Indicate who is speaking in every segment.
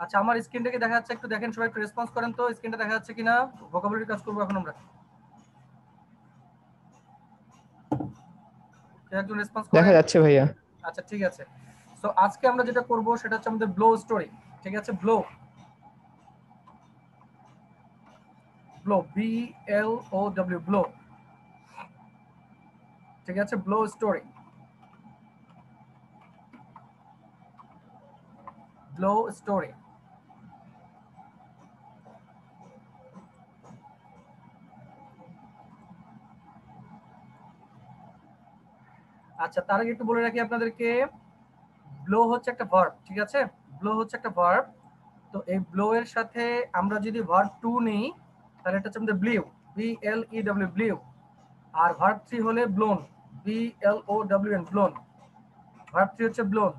Speaker 1: আচ্ছা আমার স্ক্রিনটা কি দেখা যাচ্ছে? একটু দেখেন সবাই, একটু রেসপন্স করেন তো, স্ক্রিনটা দেখা যাচ্ছে কিনা। ভোকাবুলারি কাজ করবো এখন আমরা। কেউ একজন রেসপন্স
Speaker 2: দেখা
Speaker 1: করেন?
Speaker 2: যাচ্ছে ভাইয়া।
Speaker 1: আচ্ছা ঠিক আছে। সো আজকে আমরা যেটা করব সেটা হচ্ছে আমাদের ব্লো স্টোরি। ঠিক আছে, ব্লো, ব্লো, BLOW, ব্লো। ঠিক আছে, ব্লো স্টোরি, ব্লো স্টোরি। আচ্ছা তার আগে একটু বলে রাখি আপনাদেরকে, ব্লো হচ্ছে একটা ভার্ব। ঠিক আছে, ব্লো হচ্ছে একটা ভার্ব। তো এই ব্লো এর সাথে আমরা যদি ভার্ব টু নিই তাহলে এটা হচ্ছে আমাদের ব্লিউ, BLEW, ব্লিউ। আর ভার্ব থ্রি হলে blown, BLOWN, blown. Verb three হচ্ছে ব্লোন।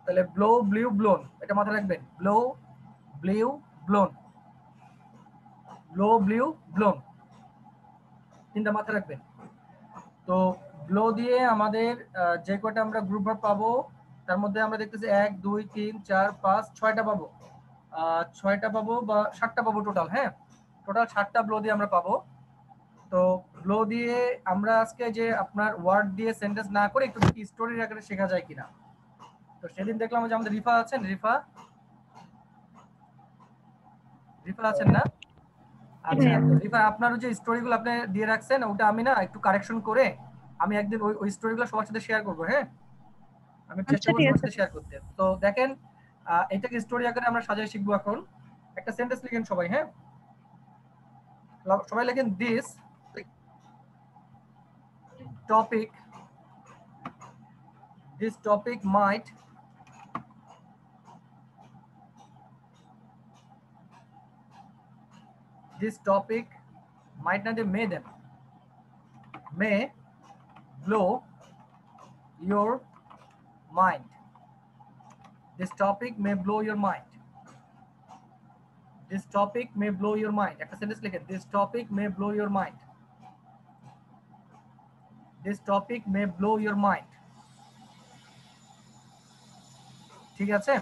Speaker 1: তাহলে ব্লো, ব্লিউ, ব্লোন, এটা মাথায় রাখবেন। Blow, blew, blown, blow, blew, blown, তিনটা মাথায় রাখবেন। তো ব্লো দিয়ে আমাদের যে কয়টা আমরা গ্রুপ ভার্ব পাবো তার মধ্যে আমরা দেখতেছি 1 2 3 4 5 6টা পাবো। 6টা পাবো বা 7টা পাবো টোটাল। হ্যাঁ, টোটাল 7টা ব্লো দিয়ে আমরা পাবো। তো ব্লো দিয়ে আমরা আজকে যে আপনার ওয়ার্ড দিয়ে সেন্টেন্স না করে একটু স্টোরির আকারে শেখা যায় কিনা। তো সেদিন দেখলাম যে আমাদের রিফা আছেন, রিফা, রিফা আছেন না? আচ্ছা তো রিফা, আপনার যে স্টোরিগুলো আপনি দিয়ে রাখছেন ওটা আমি না একটু কারেকশন করে আমি একদিন ওই স্টোরিগুলো সবার সাথে শেয়ার করবো। হ্যাঁ, আমি চেষ্টা
Speaker 3: আচ্ছা
Speaker 1: করবো
Speaker 3: ঠিক
Speaker 1: সবার
Speaker 3: আছে।
Speaker 1: সাথে শেয়ার করতে। তো দেখেন, এটাকে স্টোরি আকারে আমরা সাজাই শিখবো এখন। একটা সেন্টেন্স লিখেন সবাই। হ্যাঁ, সবাই লেখেন, this topic, this topic might this topic might not may blow your mind. This topic may blow your mind. This topic may blow your mind. একটা সেন্টেন্স লিখেন, this topic may blow your mind. This topic may blow your mind. ঠিক আছে,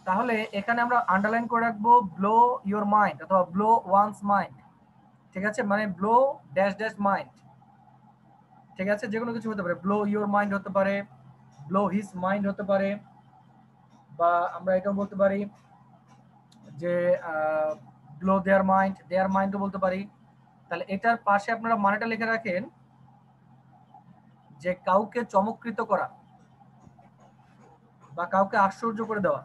Speaker 1: তাহলে এখানে আমরা underline করে রাখবো blow your mind অথবা ব্লো ওয়ান্স মাইন্ড। ঠিক আছে, মানে ব্লো ড্যাশ ড্যাশ মাইন্ড। ঠিক আছে, যে কোনো কিছু হতে পারে, ব্লো ইওর মাইন্ড হতে পারে, ব্লো হিজ মাইন্ড হতে পারে, বা আমরা এটাও বলতে পারি যে ব্লো দেয়ার মাইন্ড, দেয়ার মাইন্ডও বলতে পারি। তাহলে এটার পাশে আপনারা মানেটা লিখে রাখেন যে কাউকে চমৎকৃত করা বা কাউকে আশ্চর্য করে দেওয়া।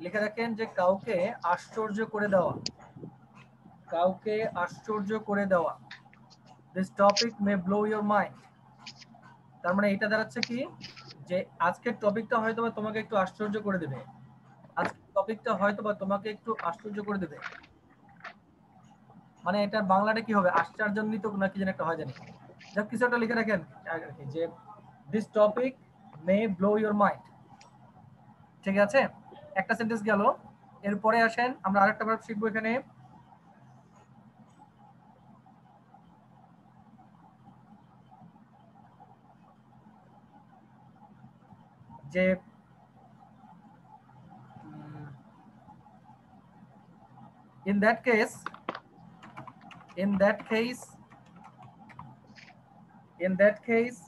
Speaker 1: লিখে রাখেন যে কাউকে আশ্চর্য করে দেওয়া, কাউকে আশ্চর্য করে দেওয়া। This topic may blow your mind. তার মানে এটা দাঁড়াচ্ছে কি, যে আজকের টপিকটা হয়তো বা তোমাকে একটু আশ্চর্য করে দেবে, আজকের টপিকটা হয়তো বা তোমাকে একটু আশ্চর্য করে দেবে। মানে এটা বাংলাটা কি হবে, আশ্চর্যান্বিত নাকি যেন একটা হয় জানি। যাক কিছু একটা লিখে রাখেন যে this topic may blow your mind. ঠিক আছে, একটা সেন্টেন্স গেল। এরপরে আসেন আমরা আরেকটা ভার্ব শিখবো এখানে, যে in that case, in that case, in that case,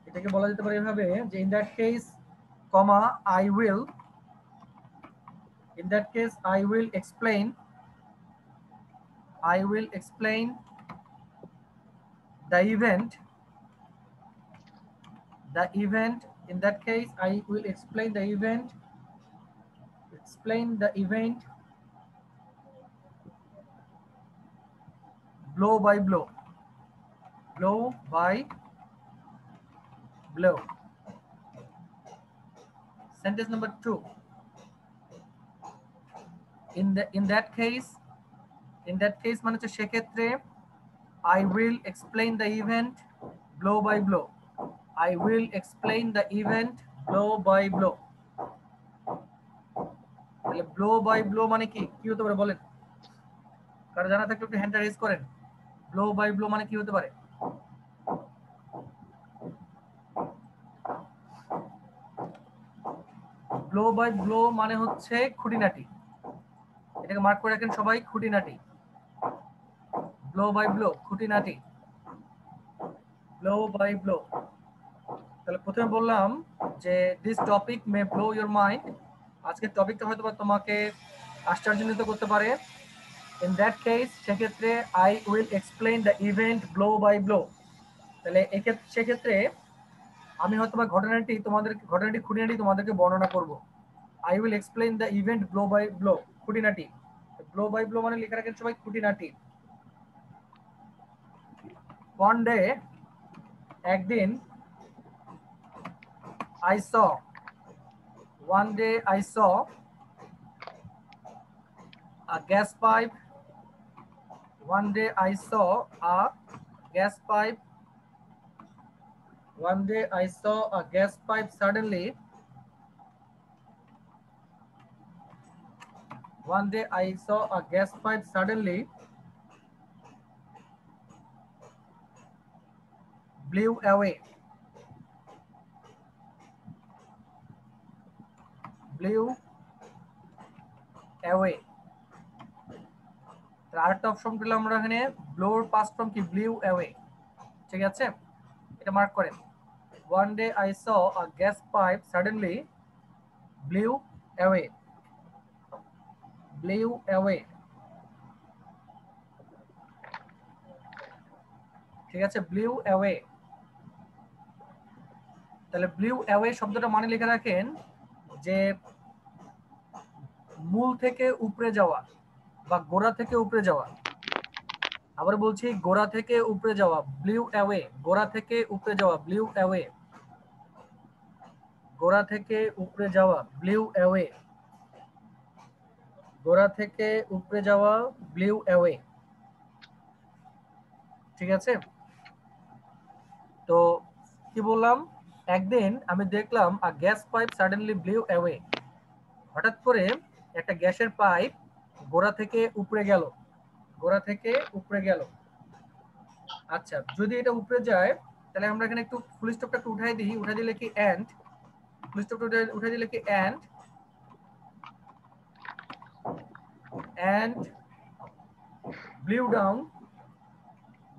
Speaker 1: এটাকে বলা যেতে পারে এভাবে যে in that case, comma, I will, in that case I will explain, I will explain the event, the event, in that case I will explain the event, explain the event blow by blow, blow by blow. Sentence number 2, in that case, in that case মানে হচ্ছে সেক্ষেত্রে, I will explain the event blow by blow, I will explain the event blow by blow. তাহলে blow by blow মানে কি কি হতে পারে বলেন, কারো জানা থাকলে একটু হ্যান্ডটা রেজ করেন। ব্লো বাই ব্লো মানে কি হতে পারে? ব্লো বাই ব্লো মানে হচ্ছে খুঁটিনাটি, এটাকে মার্ক করে রাখেন সবাই, খুঁটিনাটি। ব্লো বাই ব্লো, খুঁটিনাটি, ব্লো বাই ব্লো। তাহলে প্রথমে বললাম যে this topic may blow your mind, আজকের টপিকটা হয়তো তোমাকে আশ্চর্যান্বিত করতে পারে। ইন দ্যাট কেস, সেক্ষেত্রে I will explain the event blow by blow. তাহলে সেক্ষেত্রে আমি হয়তো বা ঘটনাটি খুঁটিনাটি তোমাদেরকে বর্ণনা করব। I will explain the event blow by blow, খুঁটিনাটি। ব্লো বাই ব্লো মানে লেখা রাখেন সবাই, খুঁটিনাটি। ওয়ান ডে, একদিন, I saw, one day I saw a gas pipe, one day I saw a gas pipe, one day I saw a gas pipe suddenly, one day I saw a gas pipe suddenly blew away, blew away। আরেকটা option পেলাম আমরা এখানে, blur past form কি, blew away. ঠিক আছে, এটা mark করেন। One day I saw a gas pipe suddenly blew away, blew away. ঠিক আছে, ব্লিউ অ্যাওয়ে। তাহলে ব্লিউ অ্যাওয়ে শব্দটা মানে লিখে রাখেন যে মূল থেকে উপরে যাওয়া বা গোড়া থেকে উপরে যাওয়া। আবার বলছি, গোড়া থেকে উপরে যাওয়া, ব্লিউ অ্যাওয়ে, গোড়া থেকে উপরে যাওয়া, ব্লিউ অ্যাওয়ে, গোড়া থেকে উপরে যাওয়া, ব্লিউ অ্যাওয়ে, গোড়া থেকে উপরে যাওয়া, ব্লিউ অ্যাওয়ে। ঠিক আছে, তো কি বললাম, একদিন আমি দেখলাম a gas pipe suddenly blew away, হঠাৎ করে একটা গ্যাসের পাইপ গোড়া থেকে উপরে গেল, গোড়া থেকে উপরে গেল। আচ্ছা, যদি এটা উপরে যায় তাহলে আমরা এখানে একটু ফুল স্টপটা একটু উঠাই দিই, উঠাই দিলে কি এন্ড, ফুল স্টপটা উঠাই দিলে কি and, and blew down,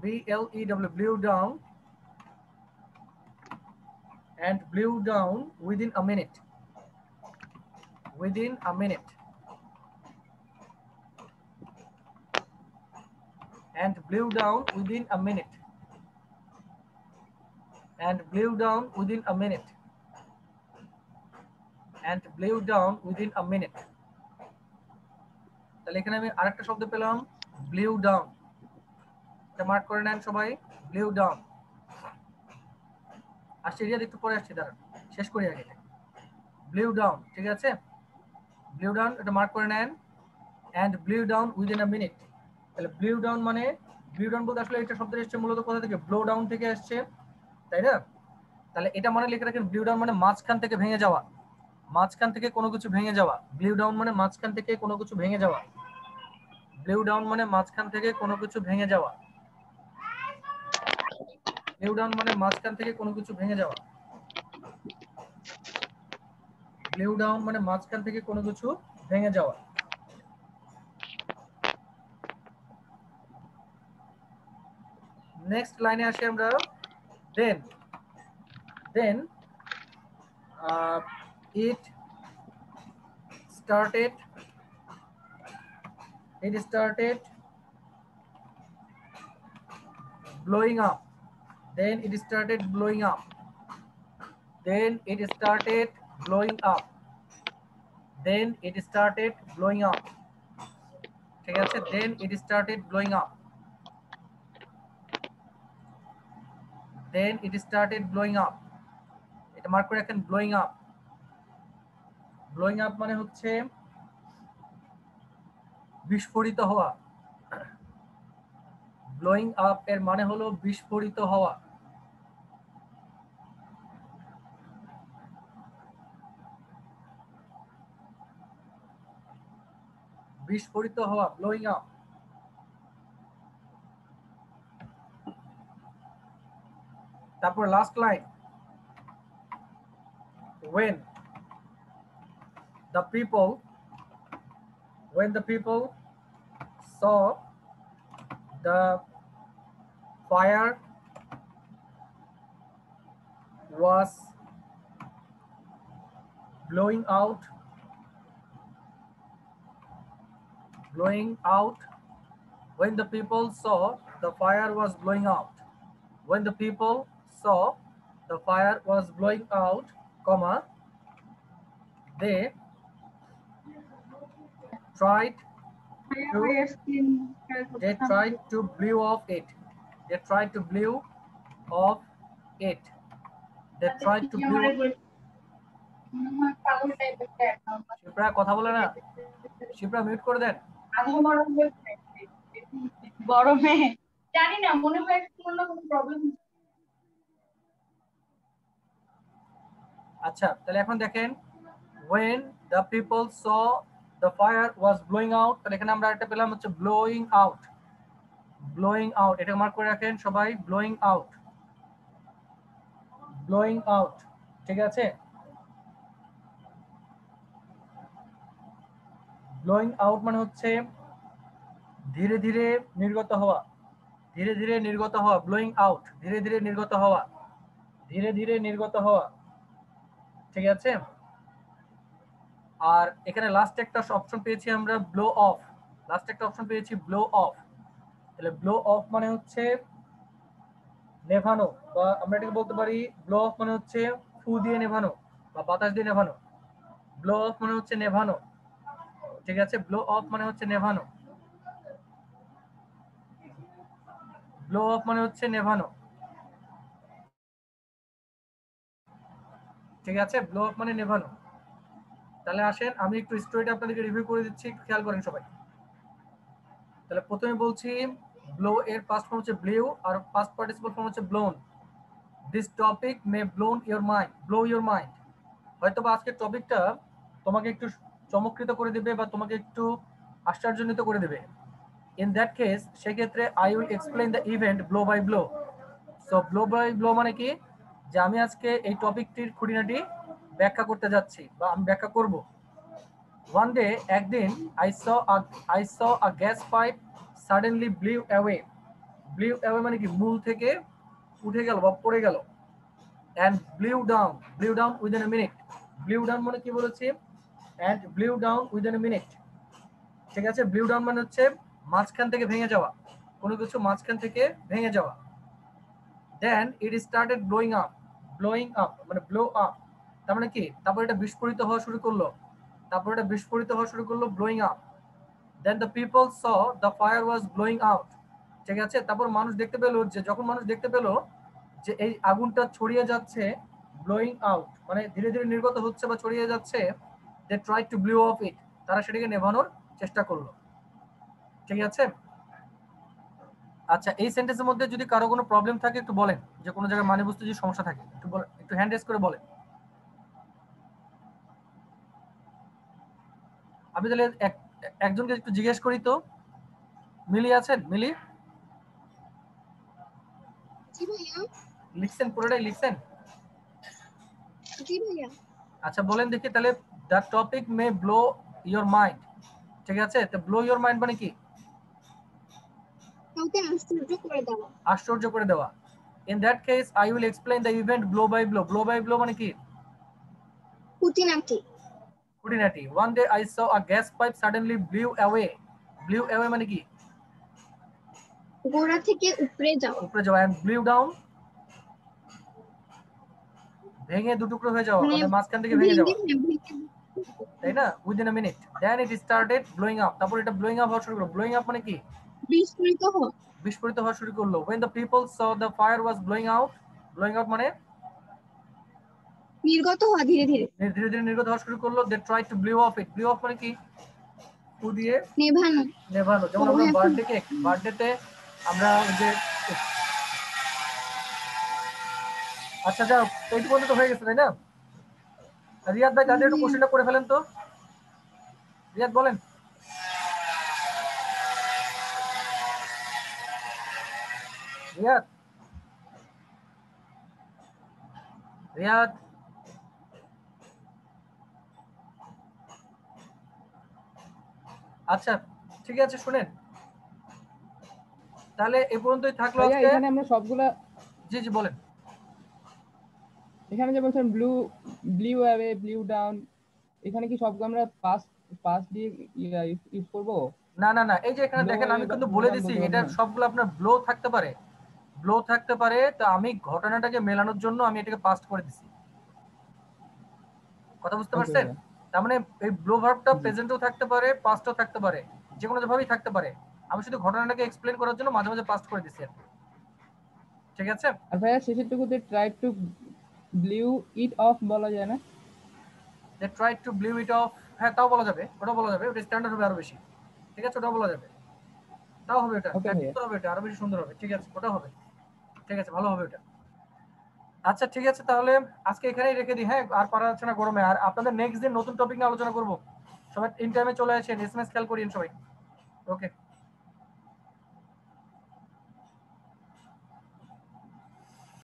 Speaker 1: BLEW, blew down, and blew down within a minute, within a minute, and blew down within a minute, and blew down within a minute, and blew down within a minute। তাহলে এখানে আমি আরেকটা শব্দ পেলাম, blew down, এটা mark করে নেন সবাই, blew down। আসছে রিয়াদ, একটু পরে আসছি, দাঁড়ান শেষ করি আগে। blew down, ঠিক আছে, blew down, এটা মার্ক করে নেন, and blew down within a minute। তাহলে blew down মানে, blew down বলতে আসলে এটা শব্দটা এসেছে মূলত কোথা থেকে, blow down থেকে আসছে, তাই না? তাহলে এটা মানে লিখে রাখেন, blew down মানে মাঝখান থেকে ভেঙে যাওয়া, মাঝখান থেকে কোনো কিছু ভেঙে যাওয়া, blew down মানে মাঝখান থেকে কোনো কিছু ভেঙে যাওয়া, blew down মানে মাঝখান থেকে কোনো কিছু ভেঙে যাওয়া, blew down মানে মাঝখান থেকে কোনো কিছু ভেঙে যাওয়া, blew down মানে মাঝখান থেকে কোনো কিছু ভেঙে যাওয়া। নেক্সট লাইনে আসি আমরা, দেন, দেন it started, it started blowing up, then it started blowing up, then it started blowing up, then it started blowing up। ঠিক আছে, then it started blowing up, then it started blowing up, এটা mark করে রাখেন, blowing up, blowing up মানে হচ্ছে বিস্ফোরিত হওয়া, blowing up এর মানে হলো বিস্ফোরিত হওয়া। বিস্ফোরিত হওয়া, blowing up। তারপর last line, when, the people, when the people saw the fire was blowing out, when the people saw the fire was blowing out, when the people saw the fire was blowing out, comma, they tried to blow off it. They tried to blow off it. They tried to blow. Shipra কথা বলে না, Shipra mute করে দেন।
Speaker 2: গরমে জানি না, মনে হয় কোনো প্রবলেম।
Speaker 1: আচ্ছা, তাহলে এখন দেখেন, when the people saw the fire was blowing out, তাহলে এখানে আমরা একটা পেলাম হচ্ছে blowing out, blowing out, এটা মার্ক করে রাখেন সবাই, blowing out, blowing out, ঠিক আছে। ব্লোয়িং আউট মানে হচ্ছে ধীরে ধীরে নির্গত হওয়া, ধীরে ধীরে নির্গত হওয়া, ব্লোয়িং আউট, ধীরে ধীরে নির্গত হওয়া, ধীরে ধীরে নির্গত হওয়া, ঠিক আছে। আর এখানে লাস্ট একটা অপশন পেয়েছি আমরা ব্লো অফ, লাস্ট একটা অপশন পেয়েছি ব্লো অফ। তাহলে ব্লো অফ মানে হচ্ছে নেভানো, বা আমরা এটাকে বলতে পারি ব্লো অফ মানে হচ্ছে ফু দিয়ে নেভানো বা বাতাস দিয়ে নেভানো। ব্লো অফ মানে হচ্ছে নেভানো, ঠিক আছে, ব্লো অফ মানে হচ্ছে নেভানো, ব্লো অফ মানে হচ্ছে নেভানো, ঠিক আছে, ব্লো অফ মানে নেভানো। তাহলে আসেন আমি একটু স্টোরিটা আপনাদেরকে রিভিউ করে দিচ্ছি, একটু খেয়াল করেন সবাই। তাহলে প্রথমে বলছি ব্লো এর পাস্ট ফর্ম হচ্ছে ব্লিউ আর পাস্ট পার্টিসিপল ফর্ম হচ্ছে blown. This topic may blown your mind, blow your mind. হয়তো বা আজকের টপিকটা তোমাকে একটু চমৎকৃত করে দেবে বা তোমাকে একটু আশ্চর্যজনিত করে দেবে। ইন দ্যাট কেস, সেক্ষেত্রে I will explain the event blow by blow. So blow by blow মানে কি, যে আমি আজকে এই টপিকটির খুঁটিনাটি ব্যাখ্যা করতে যাচ্ছি বা আমি ব্যাখ্যা করব। ওয়ান ডে, একদিন, I saw a gas pipe suddenly blew away. Blew away মানে কি, মূল থেকে উঠে গেল বা পড়ে গেল। and blew down within a minute. Blew down মানে কি বলেছি, and blew down within a minute, ঠিক আছে। blew down মানে হচ্ছে মাঝখান থেকে ভেঙে যাওয়া, কোনো কিছু মাঝখান থেকে ভেঙে যাওয়া। then it started blowing up মানে blow up, তার মানে কি, তারপর এটা বিস্ফোরিত হওয়া শুরু করলো, blowing up. then the people saw the fire was blowing out, ঠিক আছে। তারপর মানুষ দেখতে পেলো, যে যখন মানুষ দেখতে পেলো যে এই আগুনটা ছড়িয়ে যাচ্ছে, ব্লোয়িং আউট মানে ধীরে ধীরে নির্গত হচ্ছে বা ছড়িয়ে যাচ্ছে, they tried to blow off it, তারা সেটাকে নেভানোর চেষ্টা করলো, ঠিক আছে। আচ্ছা, এই সেন্টেন্সের মধ্যে যদি কারো কোনো প্রবলেম থাকে একটু বলেন, যে কোনো জায়গায় মানে বুঝতে যদি সমস্যা থাকে একটু বলেন, একটু হ্যান্ড রেজ করে বলেন। আমি তাহলে একজনকে একটু জিজ্ঞেস করি তো, মিলি আছেন? মিলি লিখছেন, পুরোটাই লিখছেন? আচ্ছা বলেন দেখি তাহলে, the topic may blow your mind, ঠিক আছে। তো ব্লো ইওর মাইন্ড মানে কি, আশ্চর্য করে দেওয়া। In that case I will explain the event blow by blow. Blow by blow মানে কি, খুঁটিনাটি। One day I saw a gas pipe suddenly blew away. Blew away মানে কি,
Speaker 3: গোড়া থেকে উপরে
Speaker 1: যাওয়া। এন্ড ব্লিউ ডাউন, ভেঙে দুটুকরো হয়ে যাওয়া, মানে মাঝখান থেকে ভেঙে যাওয়া, তাই না, within a minute. Then it started blowing up, তারপর এটা ব্লোয়িং আপ হওয়া শুরু করলো। ব্লোয়িং আপ মানে কি, বিস্ফোরিত হওয়া শুরু করলো। when the people saw the fire was blowing out মানে
Speaker 3: নির্গত হওয়া, ধীরে ধীরে
Speaker 1: নির্গত হওয়া শুরু করলো। they tried to blow off it, blow off মানে কি, ফু দিয়ে নেভানো। যেমন আমরা বার্থডেতে আমরা যে, আচ্ছা যাও, এইটুকু পর্যন্ত হয়ে গেছে তাই না। রিয়াদ ভাই তাদের একটু কোশ্চেনটা করে ফেলেন তো, রিয়াদ বলেন। রিয়াদ, রিয়াদ আচ্ছা ঠিক আছে, শুনেন তাহলে এই পর্যন্তই থাকলো
Speaker 3: ভাইয়া
Speaker 1: আজকে।
Speaker 3: এখানে আমরা সবগুলা,
Speaker 1: জি জি বলেন।
Speaker 3: এখানে যে বলছেন blue blue away blue down, এখানে কি সবগুলো আমরা পাস পাস দিয়ে ইউজ করব?
Speaker 1: না না না, এই যে এখানে
Speaker 3: ব্লো
Speaker 1: দেখেন
Speaker 3: অ্যাওয়ে
Speaker 1: আমি
Speaker 3: বা
Speaker 1: কিন্তু
Speaker 3: ব্লু
Speaker 1: বলে
Speaker 3: ডাউন
Speaker 1: দিছি
Speaker 3: বলতে পারবো
Speaker 1: এটার
Speaker 3: না?
Speaker 1: সবগুলো আপনার ব্লো থাকতে পারে, ব্লো থাকতে পারে। তো আমি ঘটনাটাকে মেলানোর জন্য আমি এটাকে পাস্ট করে দিছি। কথা বুঝতে
Speaker 3: ওকে
Speaker 1: পারছেন?
Speaker 3: ভাইয়া।
Speaker 1: তার মানে এই ব্লো ভার্বটা
Speaker 3: জি।
Speaker 1: প্রেজেন্টও থাকতে পারে, পাস্টও থাকতে পারে, যে কোনো ভাবেই থাকতে পারে। আমি শুধু ঘটনাটাকে এক্সপ্লেন করার জন্য মাঝে মাঝে পাস্ট করে দিছি আর কি। ঠিক আছে?
Speaker 3: আর ভাইয়া শেষের টুকুতে try to blew it off বলা যায় না?
Speaker 1: যে try to blew it off, হ্যাঁ তাও বলা যাবে, ওটাও বলা যাবে, ওটা স্ট্যান্ডার্ড হবে আরো বেশি। ঠিক আছে, ওটাও বলা যাবে, তাও হবে, ওটা
Speaker 3: ওকে ভাইয়া।
Speaker 1: সুন্দর হবে, ওটা আরো বেশি সুন্দর হবে। ঠিক আছে, ওটাও হবে। ঠিক আছে, ভালো হবে ওটা। আচ্ছা ঠিক আছে, তাহলে আজকে এখানেই রেখে দিই। হ্যাঁ, আর পারা যাচ্ছে না গরমে। আর আপনাদের নেক্সট দিন নতুন টপিক নিয়ে আলোচনা করবো। সবাই ইন টাইমে চলে আসেন, এসএমএস খেয়াল করিন সবাই। ওকে।